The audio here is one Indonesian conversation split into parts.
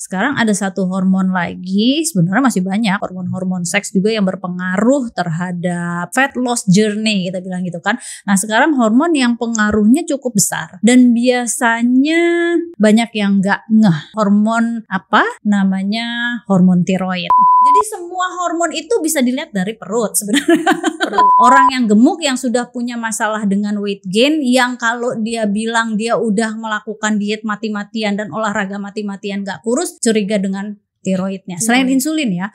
sekarang ada satu hormon lagi, sebenarnya masih banyak hormon-hormon seks juga yang berpengaruh terhadap fat loss journey, kita bilang gitu kan. Nah sekarang hormon yang pengaruhnya cukup besar dan biasanya banyak yang nggak ngeh. Hormon apa? Namanya hormon tiroid. Jadi semua hormon itu bisa dilihat dari perut sebenarnya. Orang yang gemuk yang sudah punya masalah dengan weight gain, yang kalau dia bilang dia udah melakukan diet mati-matian dan olahraga mati-matian gak kurus, curiga dengan tiroidnya. Selain insulin ya.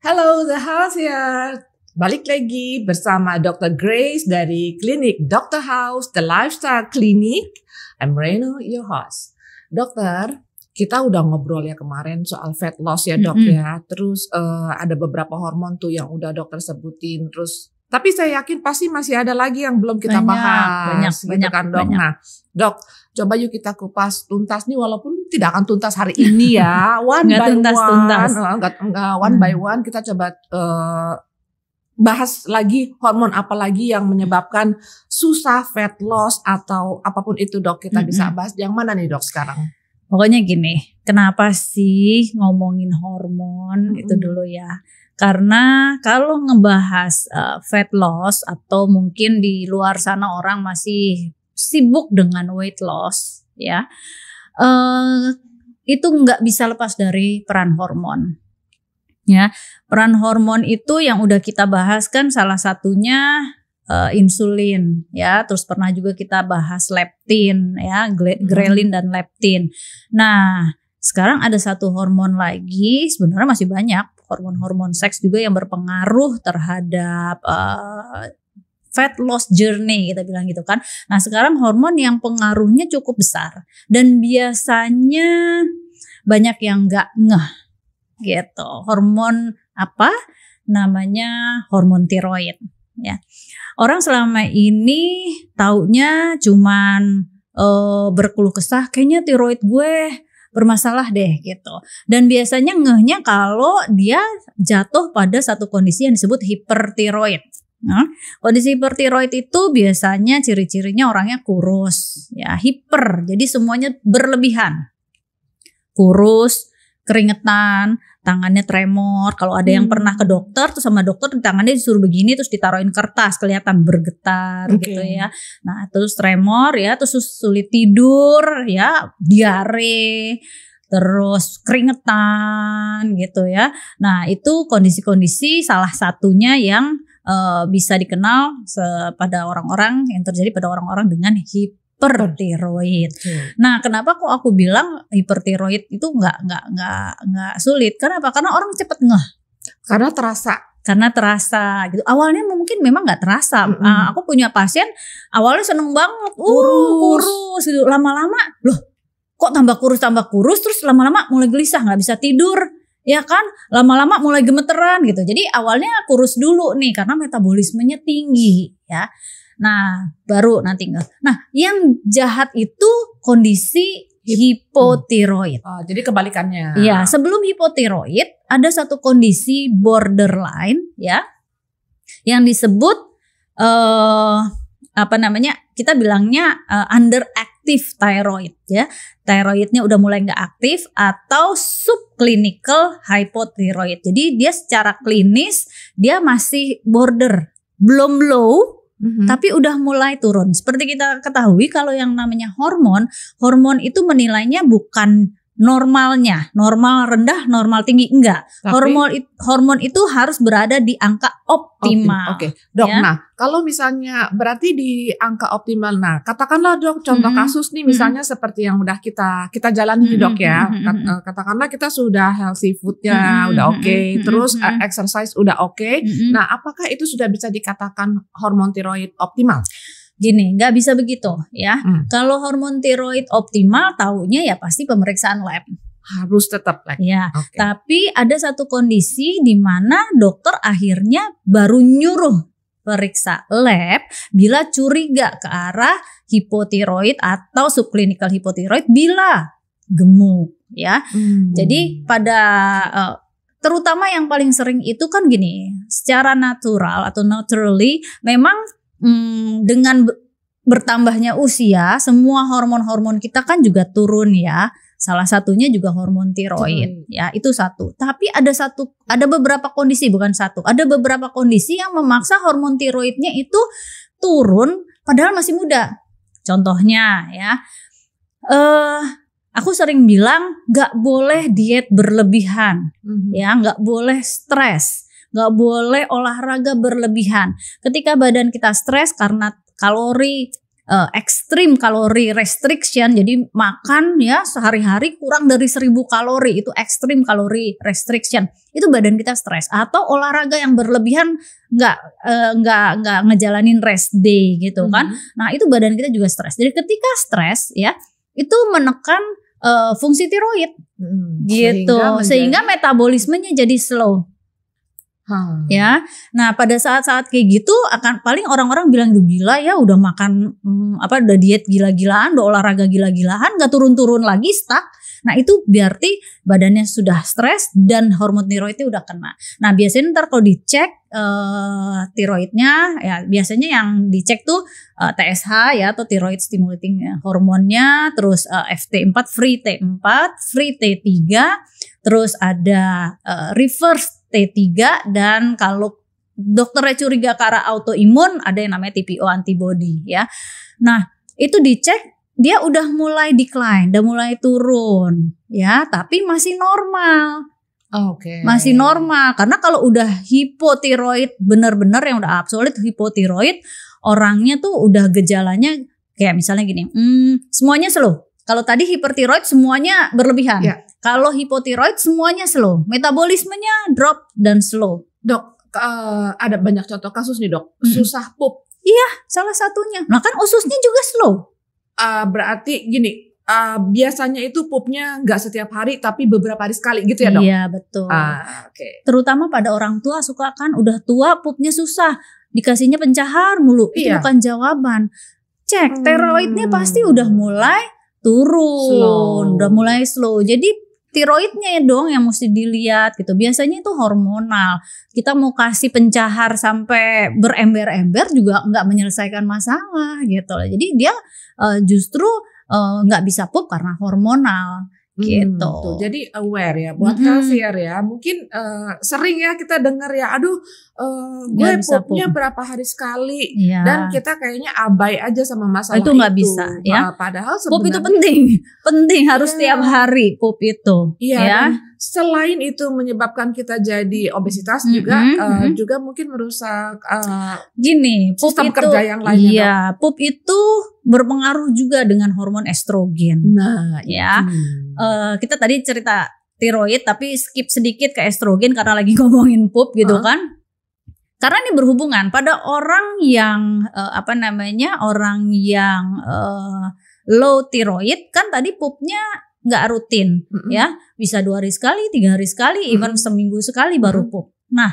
Hello, The House here. Balik lagi bersama Dr. Grace dari klinik Dr. House, The Lifestyle Clinic. I'm Reno, your host. Dokter, kita udah ngobrol ya kemarin soal fat loss ya dok ya. Terus ada beberapa hormon tuh yang udah dokter sebutin. Terus tapi saya yakin pasti masih ada lagi yang belum kita bahas. Banyak kan dok. Banyak. Nah dok, coba yuk kita kupas tuntas nih, walaupun tidak akan tuntas hari ini ya. One by one kita coba bahas lagi hormon apa lagi yang menyebabkan susah fat loss atau apapun itu dok. Kita bisa bahas yang mana nih dok sekarang? Pokoknya gini, kenapa sih ngomongin hormon itu dulu ya? Karena kalau ngebahas fat loss atau mungkin di luar sana orang masih sibuk dengan weight loss ya, itu nggak bisa lepas dari peran hormon. Ya, peran hormon itu yang udah kita bahas kan salah satunya insulin ya, terus pernah juga kita bahas leptin ya, grelin dan leptin. Nah, sekarang ada satu hormon lagi, sebenarnya masih banyak hormon-hormon seks juga yang berpengaruh terhadap fat loss journey, kita bilang gitu kan. Nah, sekarang hormon yang pengaruhnya cukup besar dan biasanya banyak yang nggak ngeh gitu. Hormon apa? Namanya hormon tiroid ya. Orang selama ini taunya cuman berkeluh kesah, kayaknya tiroid gue bermasalah deh gitu. Dan biasanya ngehnya kalau dia jatuh pada satu kondisi yang disebut hipertiroid. Nah, kondisi hipertiroid itu biasanya ciri-cirinya orangnya kurus ya, hiper. Jadi semuanya berlebihan. Kurus, keringetan, tangannya tremor. Kalau ada yang pernah ke dokter terus sama dokter tangannya disuruh begini terus ditaruhin kertas, kelihatan bergetar gitu ya. Nah, terus tremor ya, terus sulit tidur ya, diare, terus keringetan gitu ya. Nah, itu kondisi-kondisi salah satunya yang bisa dikenal pada orang-orang yang terjadi pada orang-orang dengan hipertiroid. Nah, kenapa kok aku bilang hipertiroid itu nggak sulit? Kenapa? Karena orang cepet ngeh. Karena terasa gitu. Awalnya mungkin memang nggak terasa. Aku punya pasien awalnya seneng banget, kurus gitu. Lama-lama, loh, kok tambah kurus, terus lama-lama mulai gelisah, nggak bisa tidur. Ya kan, lama-lama mulai gemeteran gitu. Jadi awalnya kurus dulu nih karena metabolismenya tinggi ya. Nah, baru nanti enggak. Nah, yang jahat itu kondisi hipotiroid. Jadi kebalikannya. Iya, sebelum hipotiroid ada satu kondisi borderline ya, yang disebut kita bilangnya underactive thyroid ya. Thyroidnya udah mulai nggak aktif, atau subclinical hypothyroid. Jadi dia secara klinis dia masih border, belum low, tapi udah mulai turun. Seperti kita ketahui kalau yang namanya hormon itu menilainya bukan normalnya, normal rendah, normal tinggi, enggak. Hormon itu harus berada di angka optimal. Oke, dok. Ya? Nah, kalau misalnya berarti di angka optimal. Nah, katakanlah dok, contoh kasus nih, misalnya seperti yang udah kita jalani dok ya. Katakanlah kita sudah healthy foodnya udah oke, terus exercise udah oke. Nah, apakah itu sudah bisa dikatakan hormon tiroid optimal? Gini, nggak bisa begitu ya. Kalau hormon tiroid optimal, taunya ya pasti pemeriksaan lab. Harus tetap lab. Ya, tapi ada satu kondisi di mana dokter akhirnya baru nyuruh periksa lab bila curiga ke arah hipotiroid atau subclinical hipotiroid bila gemuk ya. Jadi pada terutama yang paling sering itu kan gini, secara natural atau naturally memang dengan bertambahnya usia, semua hormon-hormon kita kan juga turun ya. Salah satunya juga hormon tiroid, ya itu satu. Tapi ada beberapa kondisi, bukan satu, ada beberapa kondisi yang memaksa hormon tiroidnya itu turun, padahal masih muda. Contohnya ya, aku sering bilang nggak boleh diet berlebihan, ya nggak boleh stres, nggak boleh olahraga berlebihan. Ketika badan kita stres karena kalori extreme kalori restriction, jadi makan ya sehari-hari kurang dari 1000 kalori, itu extreme kalori restriction, itu badan kita stres. Atau olahraga yang berlebihan, nggak ngejalanin rest day gitu kan. Nah itu badan kita juga stres. Jadi ketika stres ya itu menekan fungsi tiroid gitu, sehingga metabolismenya jadi slow. Ya, nah pada saat-saat kayak gitu akan paling orang-orang bilang gila ya, udah makan udah diet gila-gilaan, udah olahraga gila-gilaan, nggak turun-turun lagi, stuck. Nah itu berarti badannya sudah stres dan hormon tiroidnya udah kena. Nah biasanya ntar kalau dicek tiroidnya, ya biasanya yang dicek tuh TSH ya, atau thyroid stimulating hormonnya, terus FT4, free T4, free T3, terus ada reverse T3, dan kalau dokternya curiga ke arah autoimun ada yang namanya TPO antibody ya. Nah itu dicek, dia udah mulai decline, udah mulai turun ya, tapi masih normal. Masih normal, karena kalau udah hipotiroid benar-benar yang udah absolut hipotiroid, orangnya tuh udah gejalanya kayak misalnya gini, semuanya slow. Kalau tadi hipertiroid semuanya berlebihan. Kalau hipotiroid semuanya slow, metabolismenya drop dan slow. Dok, ada banyak contoh kasus nih dok, susah pup. Iya, salah satunya. Nah kan ususnya juga slow. Berarti gini, biasanya itu pupnya nggak setiap hari tapi beberapa hari sekali gitu ya dok? Iya betul. Terutama pada orang tua, suka kan udah tua pupnya susah, dikasihnya pencahar mulu. Itu bukan jawaban. Cek tiroidnya pasti udah mulai turun, udah mulai slow. Jadi tiroidnya dong yang mesti dilihat gitu. Biasanya itu hormonal. Kita mau kasih pencahar sampai berember-ember juga nggak menyelesaikan masalah gitu. Jadi dia justru nggak bisa pup karena hormonal gitu. Tuh, jadi aware ya buat healthier ya. Mungkin sering ya kita dengar ya, aduh gue pupnya berapa hari sekali, dan kita kayaknya abai aja sama masalah itu. Nggak bisa ya. Padahal pup itu penting harus tiap hari pup itu. Ya. Selain itu menyebabkan kita jadi obesitas juga mungkin merusak pup sistem itu, kerja yang lainnya. Iya, pup itu berpengaruh juga dengan hormon estrogen. Nah, ya. Kita tadi cerita tiroid tapi skip sedikit ke estrogen karena lagi ngomongin pup gitu kan. Karena ini berhubungan pada orang yang orang yang low tiroid kan tadi pupnya nggak rutin ya, bisa 2 hari sekali, 3 hari sekali, even seminggu sekali baru pup. Nah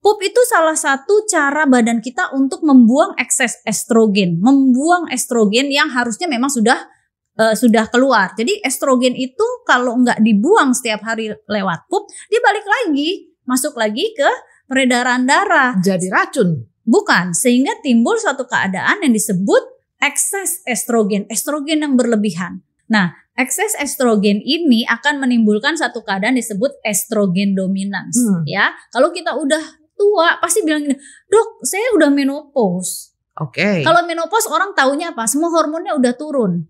pup itu salah satu cara badan kita untuk membuang ekses estrogen, membuang estrogen yang harusnya memang sudah keluar. Jadi estrogen itu kalau nggak dibuang setiap hari lewat pup, dia balik lagi, masuk lagi ke peredaran darah. Jadi racun? Bukan, sehingga timbul suatu keadaan yang disebut ekses estrogen yang berlebihan. Nah, ekses estrogen ini akan menimbulkan satu keadaan disebut estrogen dominans. Ya, kalau kita udah tua pasti bilang gini, dok, saya udah menopause. Kalau menopause orang taunya apa? Semua hormonnya udah turun.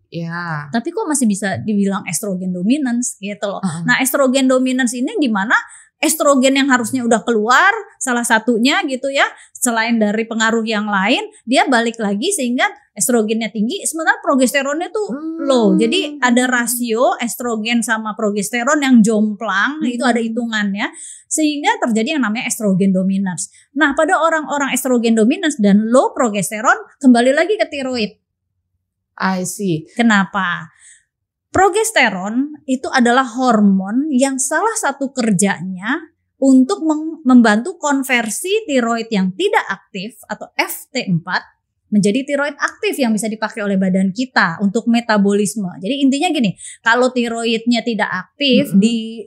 Tapi kok masih bisa dibilang estrogen dominans gitu loh. Nah, estrogen dominans ini gimana? Estrogen yang harusnya udah keluar salah satunya gitu ya, selain dari pengaruh yang lain, dia balik lagi sehingga estrogennya tinggi, sementara progesteronnya tuh low. Jadi ada rasio estrogen sama progesteron yang jomplang, itu ada hitungannya, sehingga terjadi yang namanya estrogen dominans. Nah pada orang-orang estrogen dominans dan low progesteron, kembali lagi ke tiroid. I see. Kenapa? Progesteron itu adalah hormon yang salah satu kerjanya untuk membantu konversi tiroid yang tidak aktif atau FT4 menjadi tiroid aktif yang bisa dipakai oleh badan kita untuk metabolisme. Jadi intinya gini, kalau tiroidnya tidak aktif di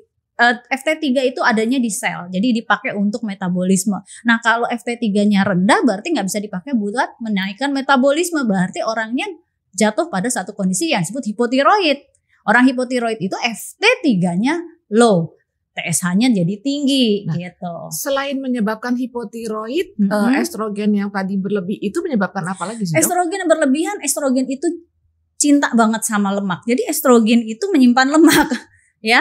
FT3 itu adanya di sel, jadi dipakai untuk metabolisme. Nah kalau FT3-nya rendah berarti nggak bisa dipakai buat menaikkan metabolisme, berarti orangnya jatuh pada satu kondisi yang disebut hipotiroid. Orang hipotiroid itu FT3-nya low, TSH-nya jadi tinggi gitu. Selain menyebabkan hipotiroid, estrogen yang tadi berlebih itu menyebabkan apa lagi sih, Dok? Estrogen yang berlebihan, estrogen itu cinta banget sama lemak. Jadi estrogen itu menyimpan lemak ya.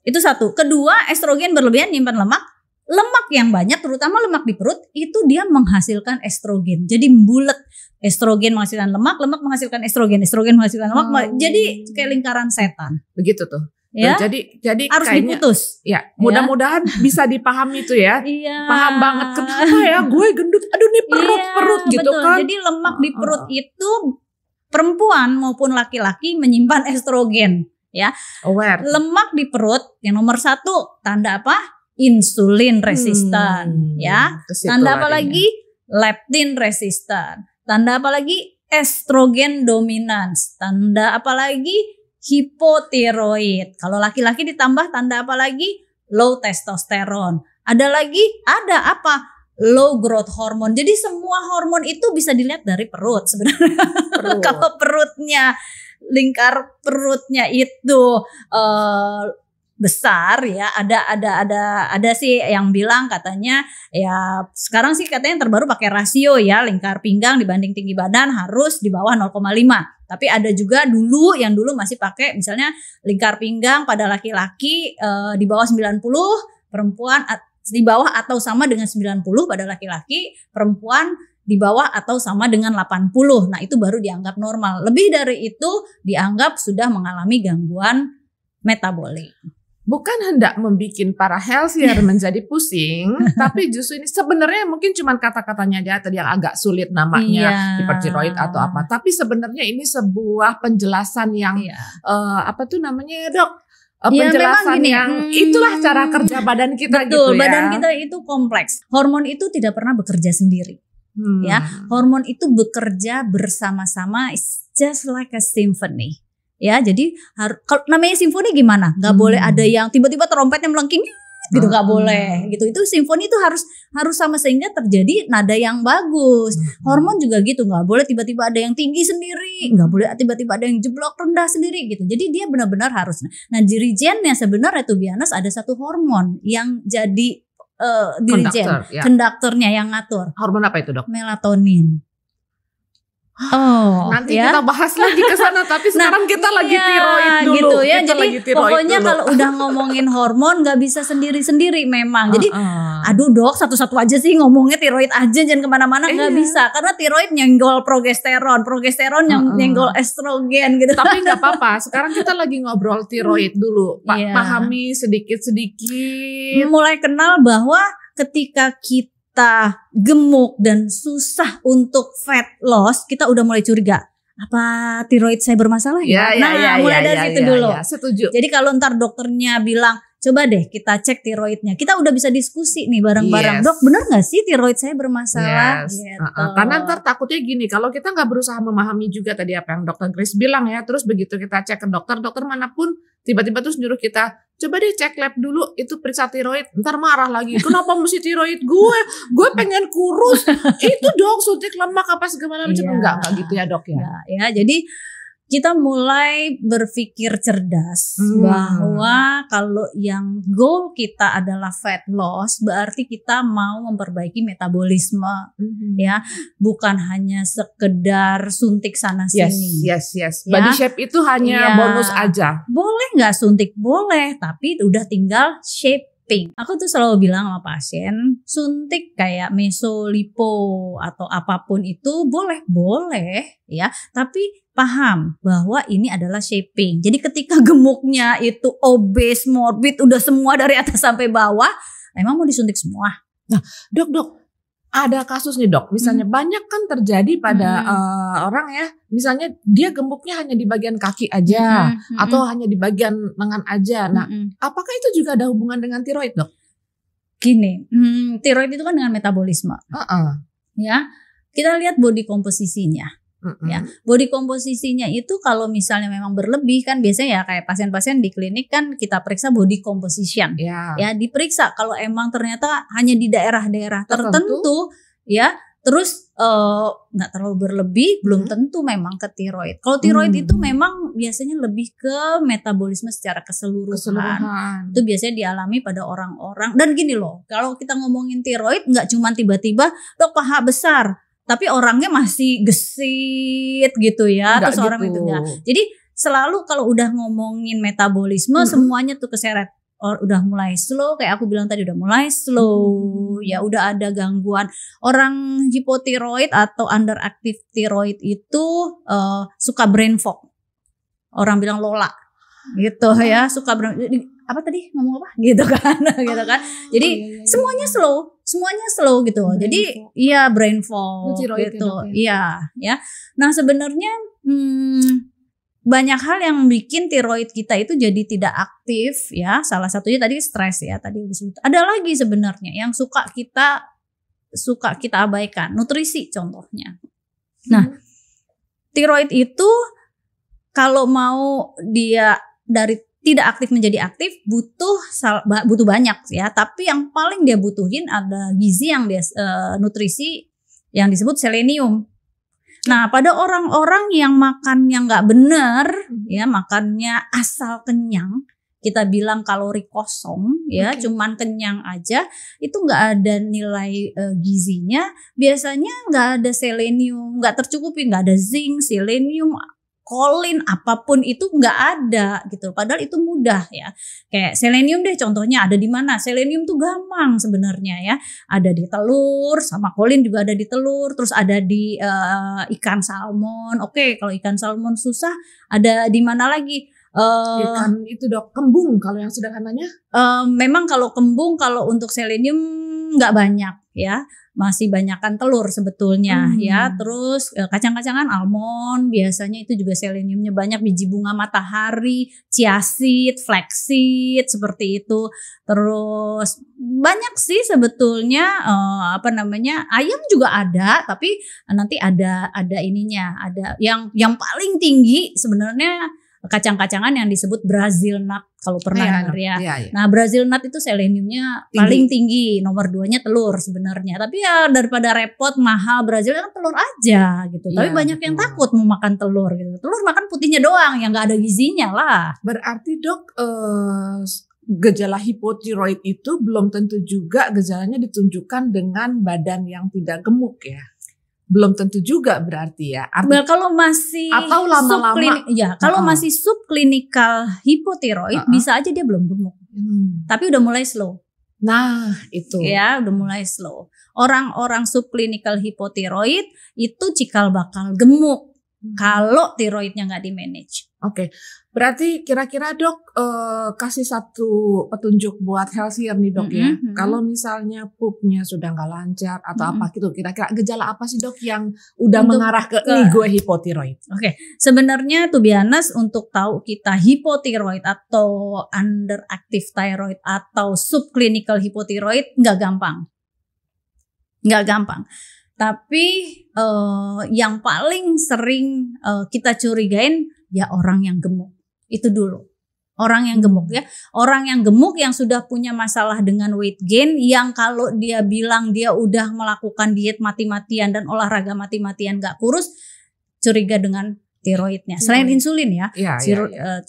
Itu satu. Kedua, estrogen berlebihan menyimpan lemak. Lemak yang banyak, terutama lemak di perut, itu dia menghasilkan estrogen. Jadi bulat. Estrogen menghasilkan lemak, lemak menghasilkan estrogen, estrogen menghasilkan lemak. Jadi kayak lingkaran setan. Begitu tuh. Ya. Jadi harus kayaknya, diputus. Ya, mudah-mudahan bisa dipahami tuh ya. Iya. Paham banget kenapa ya gue gendut. Aduh nih perut gitu betul. kan. Jadi lemak di perut itu perempuan maupun laki-laki menyimpan estrogen. Ya, aware. Lemak di perut yang nomor 1 tanda apa? Insulin resistan, ya. Tanda apa lagi? Leptin resistan. Tanda apa lagi? Estrogen dominans. Tanda apa lagi? Hipotiroid. Kalau laki-laki ditambah tanda apa lagi? Low testosteron. Ada lagi? Ada apa? Low growth hormone. Jadi semua hormon itu bisa dilihat dari perut sebenarnya. Kalau perutnya, lingkar perutnya itu besar ya, ada sih yang bilang katanya ya, sekarang sih katanya yang terbaru pakai rasio ya, lingkar pinggang dibanding tinggi badan harus di bawah 0,5. Tapi ada juga yang dulu masih pakai misalnya lingkar pinggang pada laki-laki di bawah 90, perempuan di bawah atau sama dengan 90 pada laki-laki, perempuan di bawah atau sama dengan 80. Nah itu baru dianggap normal. Lebih dari itu dianggap sudah mengalami gangguan metabolik. Bukan hendak membuat para healthier menjadi pusing, tapi justru ini sebenarnya mungkin cuma kata-katanya aja tadi yang agak sulit namanya hipertiroid atau apa. Tapi sebenarnya ini sebuah penjelasan yang apa tuh namanya, Dok? Penjelasan gini, yang itulah cara kerja badan kita. Betul, gitu ya. Badan kita itu kompleks. Hormon itu tidak pernah bekerja sendiri. Ya, hormon itu bekerja bersama-sama, just like a symphony. Ya, jadi kalau namanya simfoni gimana? Gak boleh ada yang tiba-tiba trompetnya melengking gitu, gak boleh gitu. Itu simfoni itu harus sama sehingga terjadi nada yang bagus. Hormon juga gitu, gak boleh tiba-tiba ada yang tinggi sendiri, gak boleh tiba-tiba ada yang jeblok rendah sendiri gitu. Jadi dia benar-benar harus. Nah, dirijennya sebenarnya tuh biasa ada satu hormon yang jadi dirijen, konduktornya yang ngatur. Hormon apa itu, Dok? Melatonin. Nanti kita bahas lagi ke sana, tapi sekarang kita lagi tiroid dulu. Gitu ya. Kita jadi pokoknya kalau udah ngomongin hormon nggak bisa sendiri-sendiri memang. Jadi aduh Dok, satu-satu aja sih ngomongnya tiroid aja, jangan kemana-mana, nggak bisa. Karena tiroid nyenggol progesteron yang nyenggol estrogen gitu. Tapi nggak apa-apa. Sekarang kita lagi ngobrol tiroid dulu. Pahami sedikit-sedikit. Mulai kenal bahwa ketika kita gemuk dan susah untuk fat loss, kita udah mulai curiga, apa tiroid saya bermasalah ya? Mulai dari situ dulu. Setuju. Jadi kalau ntar dokternya bilang, coba deh kita cek tiroidnya, kita udah bisa diskusi nih bareng-bareng. Dok, bener gak sih tiroid saya bermasalah? Gitu. Karena ntar takutnya gini, kalau kita gak berusaha memahami juga tadi apa yang Dr. Grace bilang ya, terus begitu kita cek ke dokter manapun tiba-tiba terus nyuruh kita, coba deh cek lab dulu, itu periksa tiroid, ntar marah lagi, kenapa mesti tiroid gue pengen kurus, itu Dok suntik lemak apa segala macam. Enggak gitu ya Dok ya. Ya, jadi kita mulai berpikir cerdas bahwa kalau yang goal kita adalah fat loss, berarti kita mau memperbaiki metabolisme, ya, bukan hanya sekedar suntik sana sini. Yes. Body shape itu hanya bonus aja. Boleh nggak suntik? Boleh, tapi udah tinggal shaping. Aku tuh selalu bilang sama pasien, suntik kayak mesolipo atau apapun itu boleh ya, tapi paham bahwa ini adalah shaping. Jadi ketika gemuknya itu obes, morbid, udah semua dari atas sampai bawah, emang mau disuntik semua. Nah, Dok, ada kasus nih Dok, misalnya banyak kan terjadi pada orang ya, misalnya dia gemuknya hanya di bagian kaki aja, atau hanya di bagian lengan aja. Nah, apakah itu juga ada hubungan dengan tiroid Dok? Gini, tiroid itu kan dengan metabolisme. Ya, kita lihat body komposisinya. Ya, body komposisinya itu kalau misalnya memang berlebih kan biasanya ya kayak pasien-pasien di klinik kan kita periksa body composition. Ya, diperiksa kalau emang ternyata hanya di daerah-daerah tertentu ya, terus nggak terlalu berlebih, belum tentu memang ke tiroid. Kalau tiroid itu memang biasanya lebih ke metabolisme secara keseluruhan. Itu biasanya dialami pada orang-orang. Dan gini loh, kalau kita ngomongin tiroid nggak cuma tiba-tiba dok paha besar, tapi orangnya masih gesit gitu ya. Terus orang itu enggak. Jadi selalu kalau udah ngomongin metabolisme semuanya tuh keseret. Udah mulai slow, kayak aku bilang tadi udah mulai slow, ya udah ada gangguan. Orang hipotiroid atau underactive tiroid itu suka brain fog. Orang bilang lola gitu ya, suka apa tadi ngomong apa gitu kan gitu kan. Jadi semuanya slow gitu. Jadi iya brain fog gitu. Iya ya. Nah, sebenarnya banyak hal yang bikin tiroid kita itu jadi tidak aktif ya. Salah satunya tadi stres ya, tadi disebut. Ada lagi sebenarnya yang suka kita abaikan, nutrisi contohnya. Nah, tiroid itu kalau mau dia dari tidak aktif menjadi aktif butuh banyak ya, tapi yang paling dia butuhin ada gizi yang dia nutrisi yang disebut selenium. Nah, pada orang-orang yang makannya nggak benar ya, makannya asal kenyang, kita bilang kalori kosong ya, cuman kenyang aja, itu nggak ada nilai gizinya, biasanya nggak ada selenium, nggak tercukupi, nggak ada zinc, selenium, kolin, apapun itu nggak ada gitu. Padahal itu mudah ya. Kayak selenium deh contohnya ada di mana? Selenium tuh gampang sebenarnya ya. Ada di telur, sama kolin juga ada di telur. Terus ada di ikan salmon. Oke, kalau ikan salmon susah, ada di mana lagi? Ikan itu dok, kembung kalau yang sederhananya? Memang kalau kembung, kalau untuk selenium nggak banyak ya. Masih banyakkan telur sebetulnya ya. Terus kacang-kacangan almond biasanya itu juga seleniumnya banyak, biji bunga matahari, chia seed, flax seed seperti itu. Terus banyak sih sebetulnya ayam juga ada, tapi nanti ada ininya, ada yang paling tinggi sebenarnya kacang-kacangan yang disebut Brazil nut kalau pernah dengar ya. Nah, Brazil nut itu seleniumnya paling tinggi, nomor 2-nya telur sebenarnya. Tapi ya daripada repot mahal Brazil kan telur aja gitu. Tapi banyak yang takut mau makan telur gitu. Telur makan putihnya doang yang nggak ada gizinya lah. Berarti dok gejala hipotiroid itu belum tentu juga gejalanya ditunjukkan dengan badan yang tidak gemuk ya. Belum tentu juga berarti ya. Kalau masih atau lama-lama kalau masih subklinikal hipotiroid bisa aja dia belum gemuk. Tapi udah mulai slow. Nah, itu. Ya, udah mulai slow. Orang-orang subklinikal hipotiroid itu cikal bakal gemuk kalau tiroidnya nggak di-manage. Oke. Berarti kira-kira dok kasih satu petunjuk buat healthier nih dok ya. Kalau misalnya poopnya sudah nggak lancar atau apa gitu, kira-kira gejala apa sih dok yang udah mengarah ke nih gue hipotiroid? Oke. Sebenarnya to be honest, untuk tahu kita hipotiroid atau underactive thyroid atau subclinical hipotiroid nggak gampang. Tapi yang paling sering kita curigain ya orang yang gemuk. Itu dulu. Orang yang gemuk ya. Orang yang gemuk yang sudah punya masalah dengan weight gain, yang kalau dia bilang dia udah melakukan diet mati-matian dan olahraga mati-matian gak kurus, curiga dengan tiroidnya. Selain insulin ya,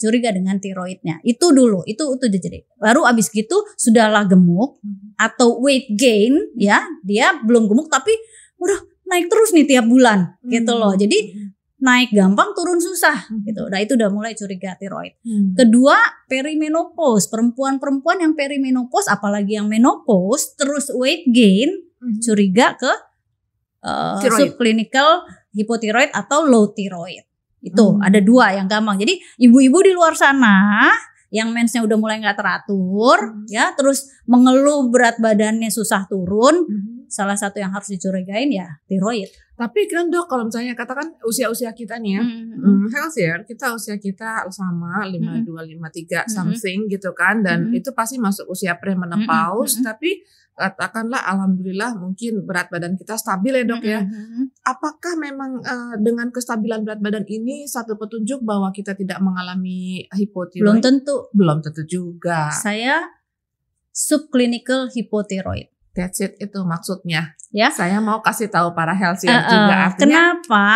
curiga dengan tiroidnya. Itu dulu, itu jadi. Baru abis gitu sudahlah gemuk atau weight gain ya, dia belum gemuk tapi udah naik terus nih tiap bulan gitu loh. Jadi naik gampang, turun susah gitu. Nah, itu udah mulai curiga tiroid. Kedua, perimenopause. Perempuan-perempuan yang perimenopause, apalagi yang menopause terus weight gain, curiga ke subclinical hipotiroid atau low thyroid. Itu ada dua yang gampang. Jadi ibu-ibu di luar sana yang mensnya udah mulai nggak teratur, ya, terus mengeluh berat badannya susah turun, salah satu yang harus dicurigain ya tiroid. Tapi kan dok, kalau misalnya katakan usia-usia kita nih ya, healthier, usia kita sama 52, 53 something gitu kan, dan itu pasti masuk usia premenopause, tapi katakanlah alhamdulillah mungkin berat badan kita stabil ya dok ya. apakah memang dengan kestabilan berat badan ini satu petunjuk bahwa kita tidak mengalami hipotiroid? Belum tentu. Belum tentu juga. Saya subclinical hypothyroid. That's it, itu maksudnya. Ya. Saya mau kasih tahu para healthier juga. Artinya, kenapa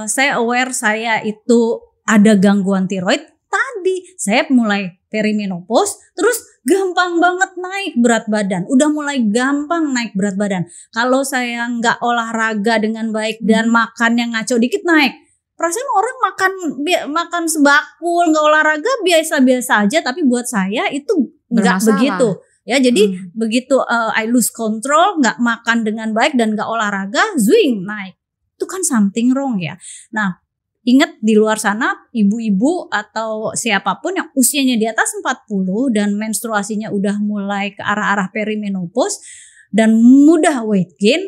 saya aware saya itu ada gangguan tiroid? Tadi saya mulai perimenopause, terus gampang banget naik berat badan. Udah mulai gampang naik berat badan. Kalau saya nggak olahraga dengan baik dan makan yang ngaco dikit naik. Perasaan orang makan sebakul, nggak olahraga biasa-biasa aja. Tapi buat saya itu nggak begitu. Ya, jadi begitu I lose control, nggak makan dengan baik dan nggak olahraga, zwing naik. Itu kan something wrong ya. Nah, ingat di luar sana ibu-ibu atau siapapun yang usianya di atas 40 dan menstruasinya udah mulai ke arah-arah perimenopause dan mudah weight gain,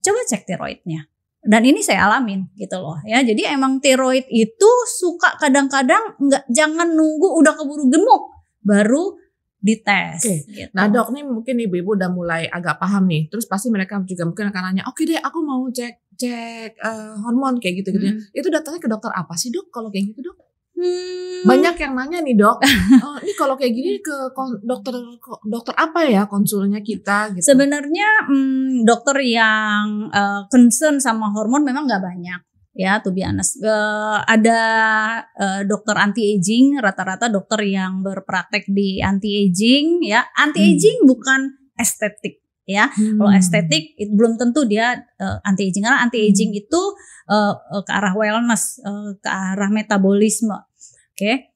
coba cek tiroidnya. Dan ini saya alamin gitu loh ya. Jadi emang tiroid itu suka kadang-kadang jangan nunggu udah keburu gemuk baru dites. Gitu. Nah dok, nih mungkin ibu-ibu udah mulai agak paham nih. Terus pasti mereka juga mungkin akan nanya, oke deh aku mau cek hormon kayak gitu. Itu datangnya ke dokter apa sih dok kalau kayak gitu dok? Banyak yang nanya nih dok, ini kalau kayak gini ke dokter apa ya konsulnya kita gitu. Sebenarnya dokter yang concern sama hormon memang nggak banyak ya, to be honest. Ada dokter anti aging, rata-rata dokter yang berpraktek di anti aging ya. Anti aging bukan estetik ya. Kalau estetik itu belum tentu dia anti aging, karena anti aging itu ke arah wellness, ke arah metabolisme. Oke.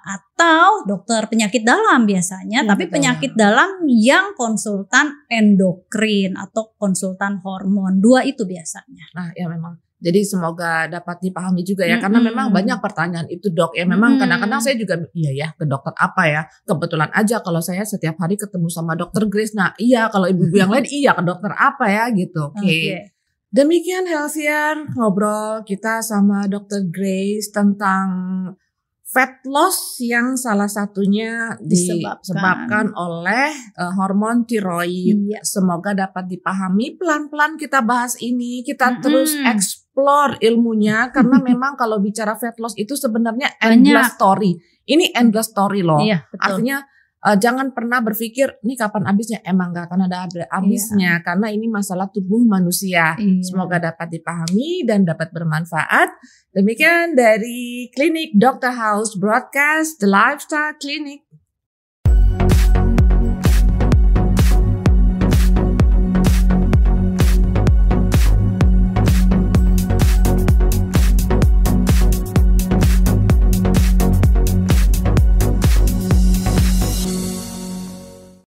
Atau dokter penyakit dalam biasanya, tapi penyakit dalam yang konsultan endokrin atau konsultan hormon, 2 itu biasanya. Nah ya memang, jadi semoga dapat dipahami juga ya, karena memang banyak pertanyaan itu dok ya. Memang kadang-kadang saya juga iya ya ke dokter apa ya. Kebetulan aja kalau saya setiap hari ketemu sama dokter Grace. Nah iya, kalau ibu-ibu yang lain iya ke dokter apa ya gitu. Oke. Demikian healthier ngobrol kita sama dokter Grace tentang fat loss yang salah satunya disebabkan oleh hormon tiroid. Semoga dapat dipahami. Pelan-pelan kita bahas ini, kita terus explore ilmunya, karena memang kalau bicara fat loss itu sebenarnya endless story. Ini endless story loh. Artinya jangan pernah berpikir nih kapan habisnya. Emang gak akan ada habisnya, karena ini masalah tubuh manusia. Semoga dapat dipahami dan dapat bermanfaat. Demikian dari Klinik Dr. House Broadcast, The Lifestyle Clinic.